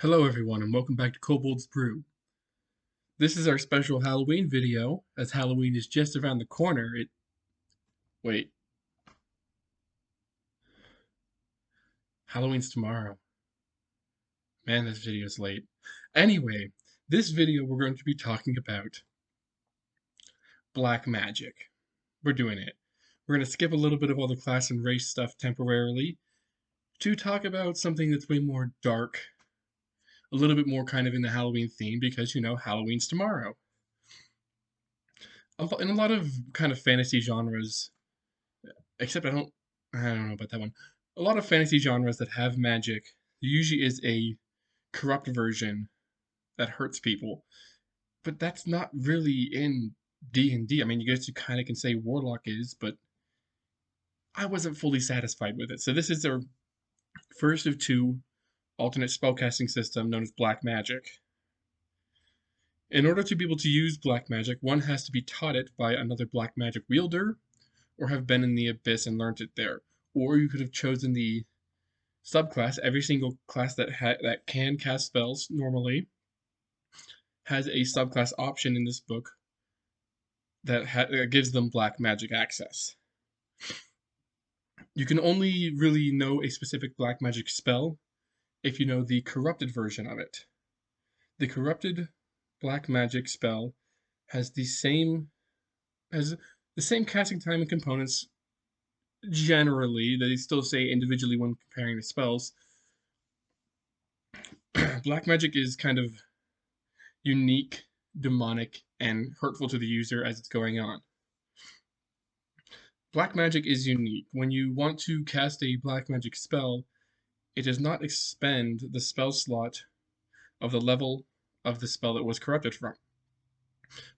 Hello everyone and welcome back to Kobold's Brew. This is our special Halloween video, as Halloween is just around the corner. Wait, Halloween's tomorrow. Man, this video's late. Anyway, this video we're going to be talking about black magic. We're doing it. We're going to skip a little bit of all the class and race stuff temporarily to talk about something that's way more dark, a little bit more kind of in the Halloween theme because, Halloween's tomorrow. In a lot of kind of fantasy genres, except I don't know about that one. A lot of fantasy genres that have magic, there usually is a corrupt version that hurts people, but that's not really in D&D. I mean, you guys kind of can say Warlock is, but I wasn't fully satisfied with it. So this is their first of two alternate spellcasting system known as Black Magic. In order to be able to use Black Magic, one has to be taught it by another Black Magic wielder, or have been in the Abyss and learnt it there. Or you could have chosen the subclass. Every single class that can cast spells normally has a subclass option in this book that gives them black magic access. You can only really know a specific black magic spell if you know the corrupted version of it. The corrupted black magic spell has the same casting time and components generally. They still say individually when comparing the spells. Black magic is kind of unique, demonic, and hurtful to the user as it's going on. Black magic is unique. When you want to cast a black magic spell, it does not expend the spell slot of the level of the spell it was corrupted from,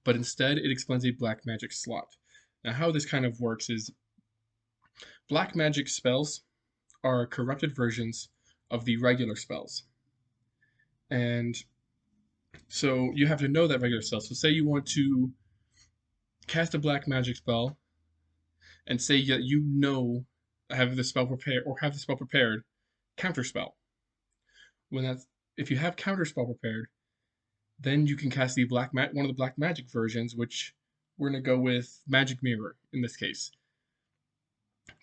but instead it expends a black magic slot. Now, how this kind of works is black magic spells are corrupted versions of the regular spells. And so you have to know that regular spell. So say you want to cast a black magic spell and say that have the spell prepared, counterspell. If you have counterspell prepared, then you can cast one of the black magic versions, which we're gonna go with Magic Mirror in this case.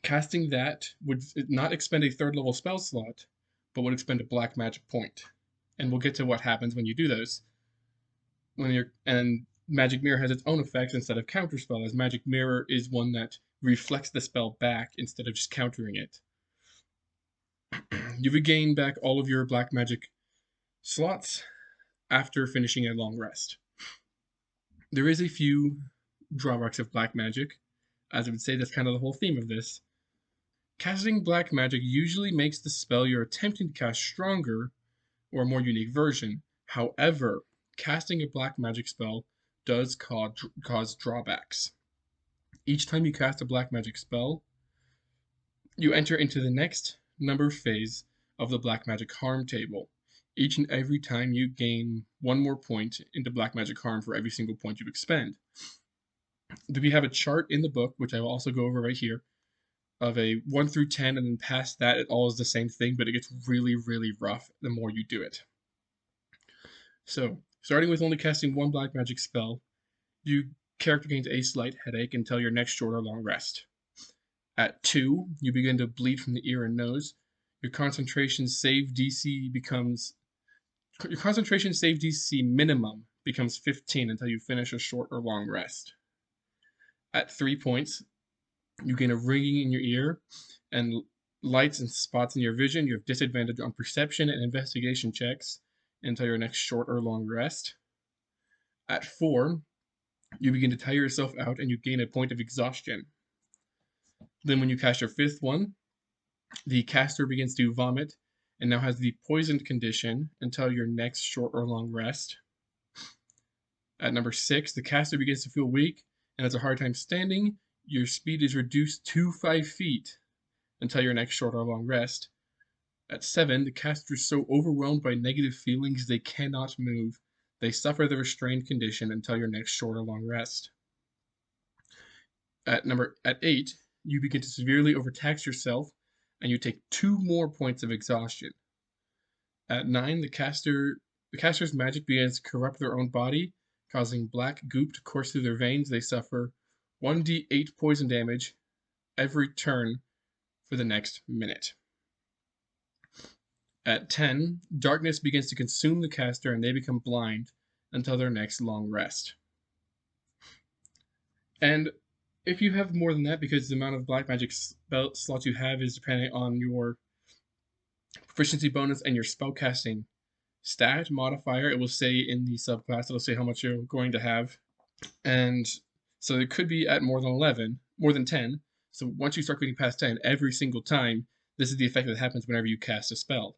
Casting that would not expend a third level spell slot, but would expend a black magic point. And we'll get to what happens when you do those. And Magic Mirror has its own effects instead of counterspell, as Magic Mirror is one that reflects the spell back instead of just countering it. You regain back all of your black magic slots after finishing a long rest. There is a few drawbacks of black magic, as I would say that's kind of the whole theme of this. Casting black magic usually makes the spell you're attempting to cast stronger or a more unique version. However, casting a black magic spell does cause drawbacks. Each time you cast a black magic spell, you enter into the next number phase of the black magic harm table. Each and every time you gain one more point into black magic harm for every single point you expend. We have a chart in the book, which I will also go over right here, of a 1 through 10, and then past that it all is the same thing, but it gets really, really rough the more you do it. So, starting with only casting one black magic spell, your character gains a slight headache until your next short or long rest. At 2, you begin to bleed from the ear and nose. Your concentration save DC minimum becomes 15 until you finish a short or long rest. At 3 points, you gain a ringing in your ear and lights and spots in your vision. You have disadvantage on perception and investigation checks until your next short or long rest. At 4, you begin to tire yourself out and you gain a point of exhaustion. Then when you cast your 5th one, the caster begins to vomit and now has the poisoned condition until your next short or long rest. At number 6, the caster begins to feel weak and has a hard time standing. Your speed is reduced to 5 feet until your next short or long rest. At 7, the caster is so overwhelmed by negative feelings they cannot move. They suffer the restrained condition until your next short or long rest. At 8, you begin to severely overtax yourself and you take 2 more points of exhaustion. At 9, the caster's magic begins to corrupt their own body, causing black goop to course through their veins. They suffer 1d8 poison damage every turn for the next minute. At 10, darkness begins to consume the caster and they become blind until their next long rest. And if you have more than that, because the amount of black magic spell slots you have is dependent on your proficiency bonus and your spellcasting stat modifier, it will say in the subclass, it'll say how much you're going to have. And so it could be at more than 10. So once you start getting past 10, every single time, this is the effect that happens whenever you cast a spell.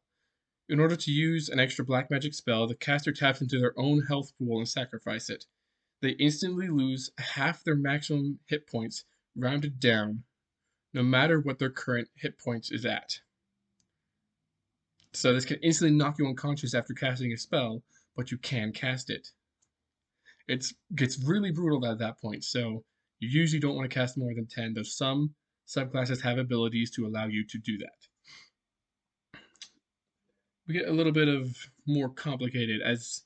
In order to use an extra black magic spell, the caster taps into their own health pool and sacrifice it. They instantly lose half their maximum hit points, rounded down, no matter what their current hit points is at. So this can instantly knock you unconscious after casting a spell, but you can cast it. It gets really brutal at that point, so you usually don't want to cast more than 10, though some subclasses have abilities to allow you to do that. We get a little bit of more complicated as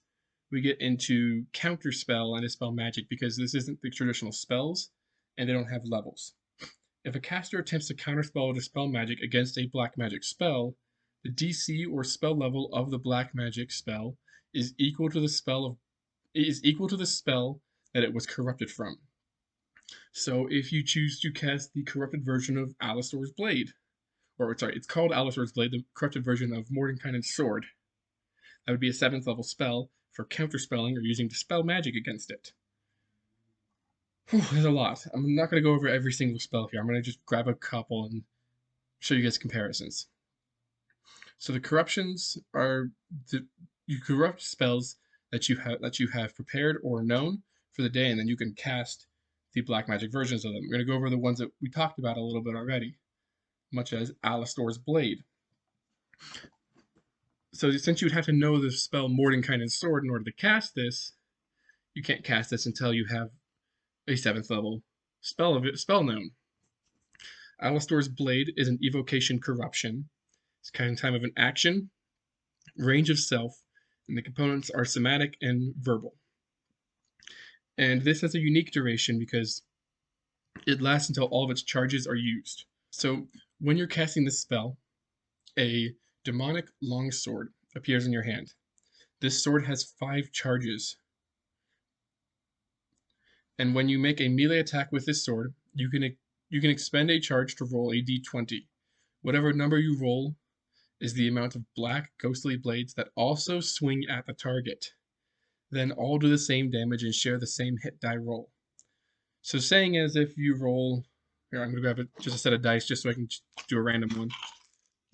we get into counterspell and dispel magic, because this isn't the traditional spells and they don't have levels. If a caster attempts to counterspell or dispel magic against a black magic spell, the DC or spell level of the black magic spell is equal to the spell that it was corrupted from. So if you choose to cast the corrupted version of Alastor's Blade, it's called Alastor's Blade, the corrupted version of Mordenkainen's Sword, that would be a 7th level spell for counterspelling or using dispel magic against it. There's a lot. I'm not going to go over every single spell here. I'm going to just grab a couple and show you guys comparisons. So the corruptions are you corrupt spells that you have prepared or known for the day, and then you can cast the black magic versions of them. We're going to go over the ones that we talked about a little bit already, much as Alastor's Blade. So since you'd have to know the spell Mordenkainen's Sword in order to cast this, you can't cast this until you have a 7th level spell known. Alastor's Blade is an evocation corruption. It's kind of time of an action, range of self, and the components are somatic and verbal. And this has a unique duration because it lasts until all of its charges are used. So when you're casting this spell, a demonic longsword appears in your hand. This sword has 5 charges. And when you make a melee attack with this sword, you can expend a charge to roll a d20. Whatever number you roll is the amount of black ghostly blades that also swing at the target. Then all do the same damage and share the same hit die roll. So saying as if you roll, here I'm going to grab just a set of dice just so I can do a random one.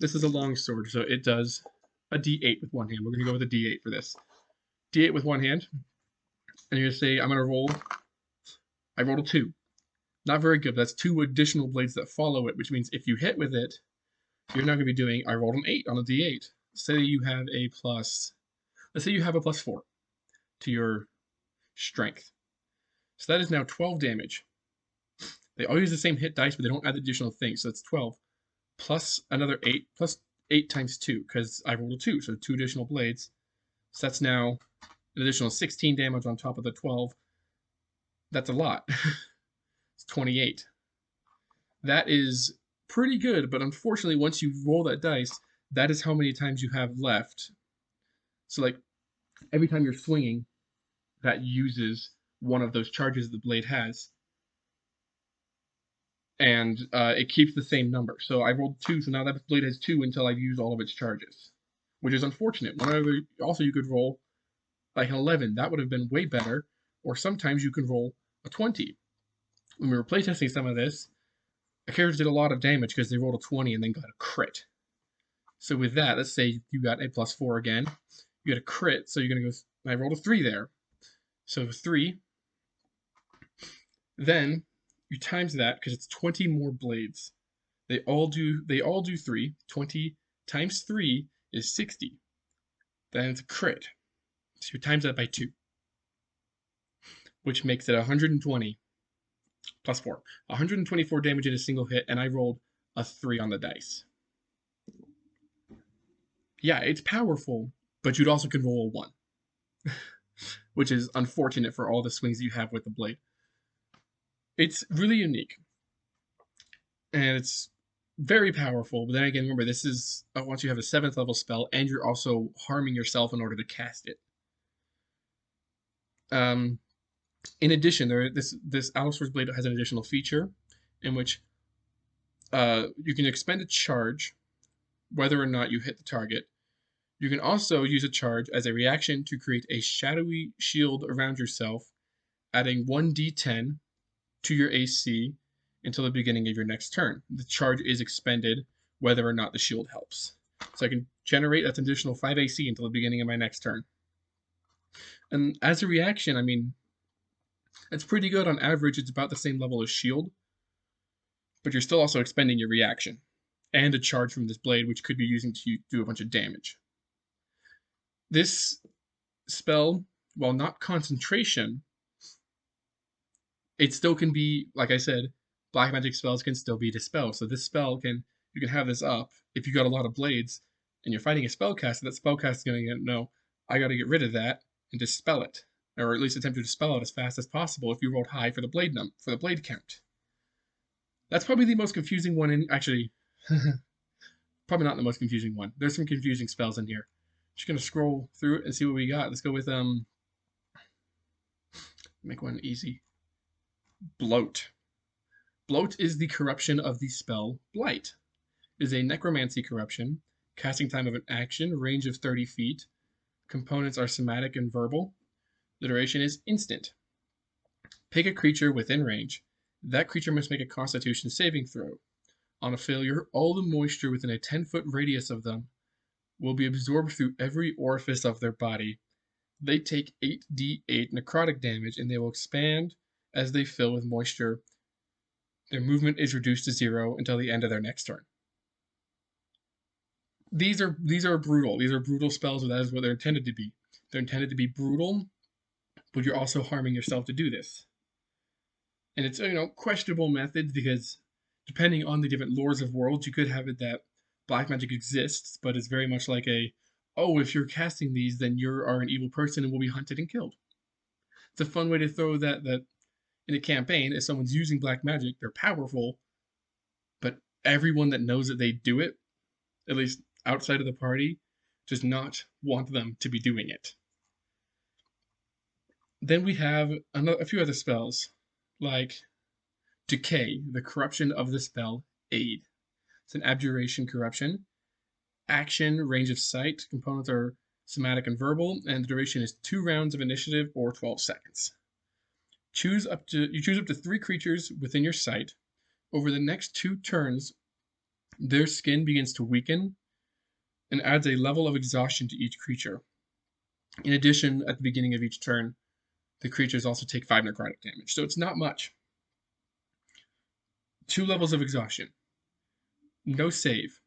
This is a long sword, so it does a d8 with one hand. We're going to go with a d8 for this. d8 with one hand, and you're going to say, I'm going to roll, I rolled a 2. Not very good, that's 2 additional blades that follow it, which means if you hit with it, you're not going to be doing, I rolled an 8 on a d8. Say you have a plus, let's say you have a plus 4 to your strength. So that is now 12 damage. They all use the same hit dice, but they don't add additional things. So it's 12 plus another 8, plus 8 times 2, because I rolled a 2, so 2 additional blades. So that's now an additional 16 damage on top of the 12. That's a lot. It's 28. That is pretty good, but unfortunately, once you roll that dice, that is how many times you have left. So like, every time you're swinging, that uses one of those charges the blade has. And it keeps the same number. So I rolled 2, so now that blade has 2 until I've used all of its charges, which is unfortunate. Also, you could roll like an 11. That would have been way better. Or sometimes you can roll a 20. When we were playtesting some of this, the characters did a lot of damage because they rolled a 20 and then got a crit. So with that, let's say you got a plus 4 again. You got a crit, so you're going to go, I rolled a 3 there. So 3. Then you times that because it's 20 more blades. They all do 3. 20 times 3 is 60. Then it's a crit. So you times that by 2, which makes it 120 plus 4. 124 damage in a single hit, and I rolled a 3 on the dice. Yeah, it's powerful, but you'd also can roll a 1, which is unfortunate for all the swings you have with the blade. It's really unique, and it's very powerful. But then again, remember, this is once you have a 7th level spell, and you're also harming yourself in order to cast it. In addition, this Allosaur's Blade has an additional feature in which you can expend a charge whether or not you hit the target. You can also use a charge as a reaction to create a shadowy shield around yourself, adding 1d10 to your AC until the beginning of your next turn. The charge is expended whether or not the shield helps. So I can generate that additional 5 AC until the beginning of my next turn. And as a reaction, I mean, it's pretty good. On average, it's about the same level as shield, but you're still also expending your reaction and a charge from this blade, which could be using to do a bunch of damage. This spell, while not concentration, it still can be, like I said, black magic spells can still be dispelled. So this spell you can have this up if you got a lot of blades and you're fighting a spellcaster. That spellcaster is going to know, I got to get rid of that and dispel it, or at least attempt to dispel it as fast as possible if you rolled high for the blade count. That's probably the most confusing one in actually. Probably not the most confusing one. There's some confusing spells in here. Just gonna scroll through it and see what we got. Let's go with make one easy. Bloat. Bloat is the corruption of the spell Blight. It is a necromancy corruption. Casting time of an action, range of 30 feet. Components are somatic and verbal. The duration is instant. Pick a creature within range. That creature must make a Constitution saving throw. On a failure, all the moisture within a 10-foot radius of them will be absorbed through every orifice of their body. They take 8d8 necrotic damage, and they will expand as they fill with moisture. Their movement is reduced to 0 until the end of their next turn. These are brutal. These are brutal spells, but that is what they're intended to be. They're intended to be brutal, but you're also harming yourself to do this. And it's questionable methods because depending on the different lores of worlds, you could have it that black magic exists, but it's very much like if you're casting these, then you are an evil person and will be hunted and killed. It's a fun way to throw that in a campaign. If someone's using black magic, they're powerful, but everyone that knows that they do it, at least outside of the party, does not want them to be doing it. Then we have a few other spells, like Decay, the corruption of the spell Aid. It's an abjuration corruption. Action, range of sight, components are somatic and verbal, and the duration is 2 rounds of initiative or 12 seconds. You choose up to 3 creatures within your sight. Over the next 2 turns, their skin begins to weaken and adds a level of exhaustion to each creature. In addition, at the beginning of each turn, the creatures also take 5 necrotic damage, so it's not much. 2 levels of exhaustion. No save.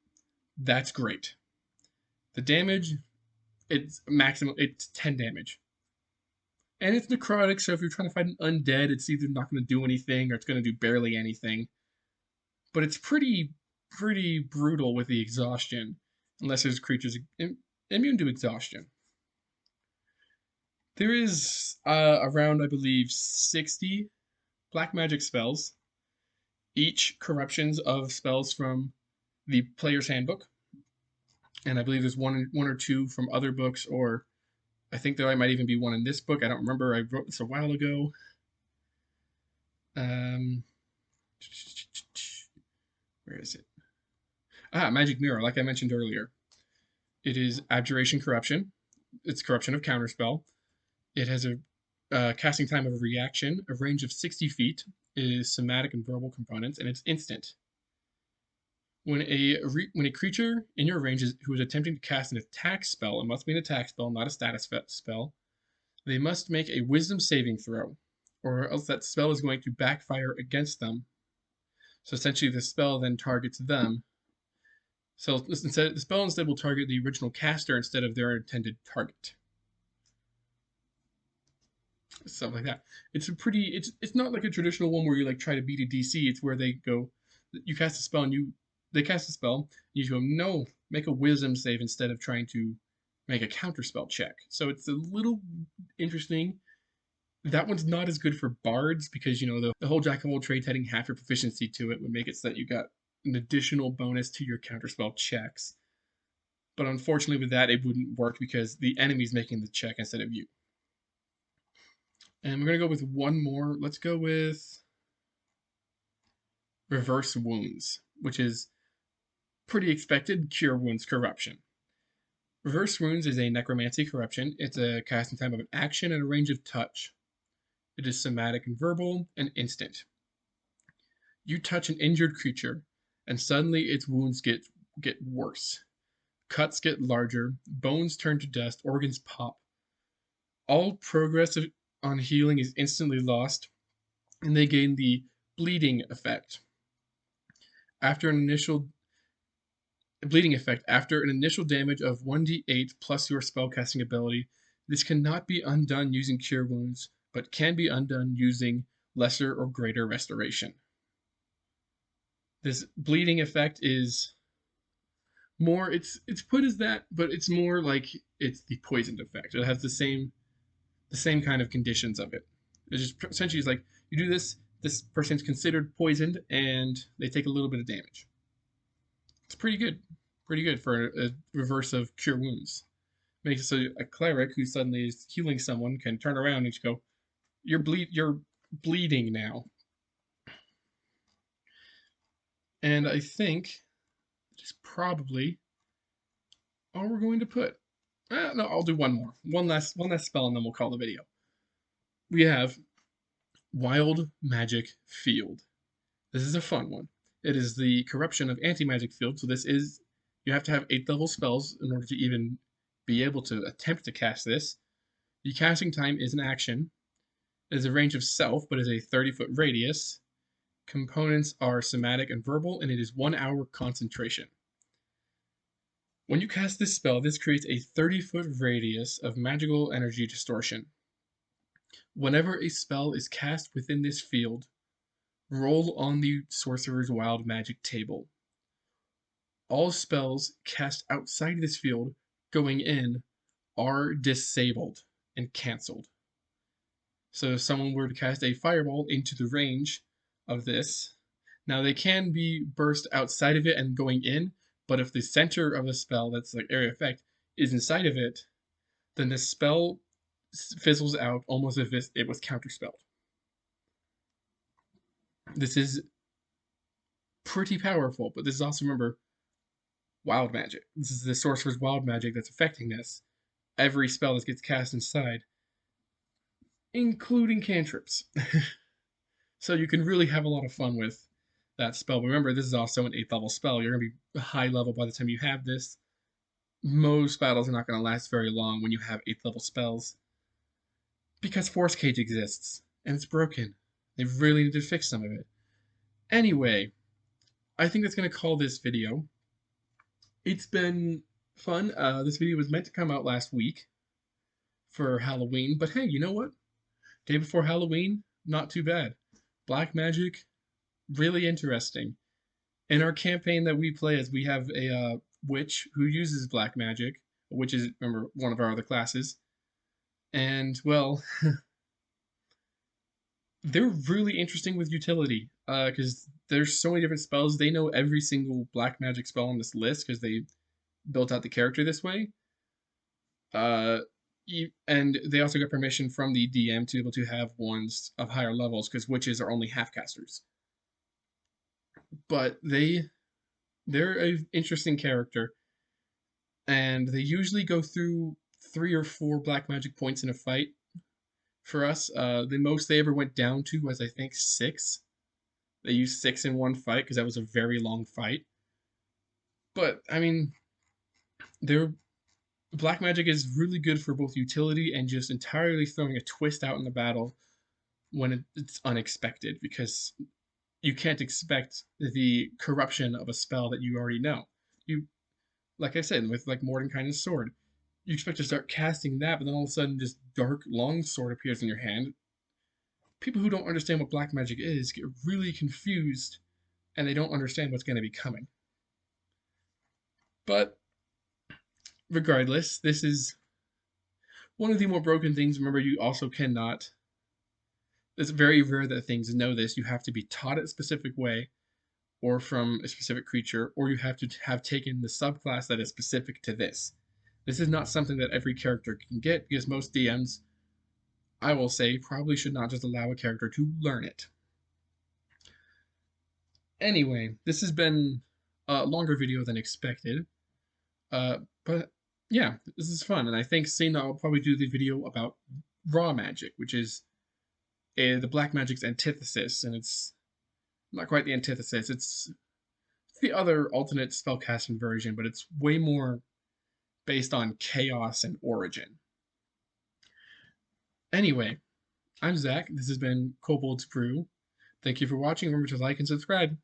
That's great. The damage, it's 10 damage. And it's necrotic, so if you're trying to fight an undead, it's either not going to do anything or it's going to do barely anything. But it's pretty brutal with the exhaustion, unless there's creatures immune to exhaustion. There is around, I believe, 60 black magic spells, each corruptions of spells from the player's handbook. And I believe there's one or two from other books, or I think there might even be one in this book. I don't remember. I wrote this a while ago. Where is it? Magic Mirror, like I mentioned earlier. It is Abjuration Corruption. It's corruption of counterspell. It has a casting time of a reaction, a range of 60 feet. It is somatic and verbal components, and it's instant. When a creature in your range who is attempting to cast an attack spell, it must be an attack spell, not a status spell, they must make a wisdom saving throw, or else that spell is going to backfire against them. So essentially the spell then targets them. So the spell instead will target the original caster instead of their intended target. Stuff like that. It's not like a traditional one where you try to beat a DC. It's where they go, you cast a spell and they cast a spell, and you go, no, make a wisdom save instead of trying to make a counterspell check. So it's a little interesting. That one's not as good for bards because, you know, the whole jack of all trades adding half your proficiency to it would make it so that you got an additional bonus to your counterspell checks. But unfortunately with that, it wouldn't work because the enemy's making the check instead of you. And we're going to go with one more. Let's go with Reverse Wounds, which is pretty expected. Cure Wounds Corruption. Reverse Wounds is a necromancy corruption. It's a casting time of an action and a range of touch. It is somatic and verbal and instant. You touch an injured creature, and suddenly its wounds get worse. Cuts get larger, bones turn to dust, organs pop. All progress on healing is instantly lost, and they gain the bleeding effect. After an initial damage of 1d8 plus your spellcasting ability, this cannot be undone using Cure Wounds, but can be undone using Lesser or Greater Restoration. This bleeding effect is more, it's put as that, but it's more like it's the poisoned effect. It has the same kind of conditions of it. It just essentially is like, you do this person's considered poisoned, and they take a little bit of damage. It's pretty good for a reverse of Cure Wounds. Makes it so a cleric who suddenly is healing someone can turn around and just go, you're bleeding now. And I think it's probably all we're going to put. No, I'll do one more. One last spell, and then we'll call the video. We have Wild Magic Field. This is a fun one. It is the corruption of Anti-Magic Field, so you have to have 8th level spells in order to even be able to attempt to cast this. The casting time is an action. It is a range of self, but is a 30-foot radius. Components are somatic and verbal, and it is 1 hour concentration. When you cast this spell, this creates a 30-foot radius of magical energy distortion. Whenever a spell is cast within this field, roll on the Sorcerer's Wild Magic table. All spells cast outside this field going in are disabled and cancelled. So if someone were to cast a fireball into the range of this, now they can be burst outside of it and going in, but if the center of the spell, that's like area effect, is inside of it, then the spell fizzles out almost as if it was counterspelled. This is pretty powerful, but this is also, remember, wild magic. This is the Sorcerer's Wild Magic that's affecting this. Every spell that gets cast inside, including cantrips. So you can really have a lot of fun with that spell. But remember, this is also an 8th level spell. You're going to be high level by the time you have this. Most battles are not going to last very long when you have 8th level spells, because Force Cage exists, and it's broken. They really need to fix some of it. Anyway, I think that's going to call this video. It's been fun. This video was meant to come out last week for Halloween, but hey, you know what? Day before Halloween, not too bad. Black magic, really interesting. In our campaign that we play as, we have a witch who uses black magic, which is, remember, one of our other classes. And, well, they're really interesting with utility, because there's so many different spells. They know every single black magic spell on this list because they built out the character this way. And they also got permission from the DM to be able to have ones of higher levels, because witches are only half casters. But they're an interesting character, and they usually go through 3 or 4 black magic points in a fight. For us, the most they ever went down to was, I think, 6. They used 6 in one fight because that was a very long fight. But I mean, black magic is really good for both utility and just entirely throwing a twist out in the battle when it's unexpected, because you can't expect the corruption of a spell that you already know. Like I said, with like Mordenkainen's sword, you expect to start casting that, but then all of a sudden this dark long sword appears in your hand. People who don't understand what black magic is get really confused, and they don't understand what's going to be coming. But regardless, this is one of the more broken things. Remember, you also cannot. It's very rare that things know this. You have to be taught it a specific way, or from a specific creature, or you have to have taken the subclass that is specific to this. This is not something that every character can get because most DMs, I will say, probably should not just allow a character to learn it. Anyway, this has been a longer video than expected, but yeah, this is fun, and I think soon I'll probably do the video about raw magic, which is the black magic's antithesis, and it's not quite the antithesis. It's the other alternate spellcasting version, but it's way more based on chaos and origin. Anyway, I'm Zach. This has been Kobold's Brew. Thank you for watching. Remember to like and subscribe.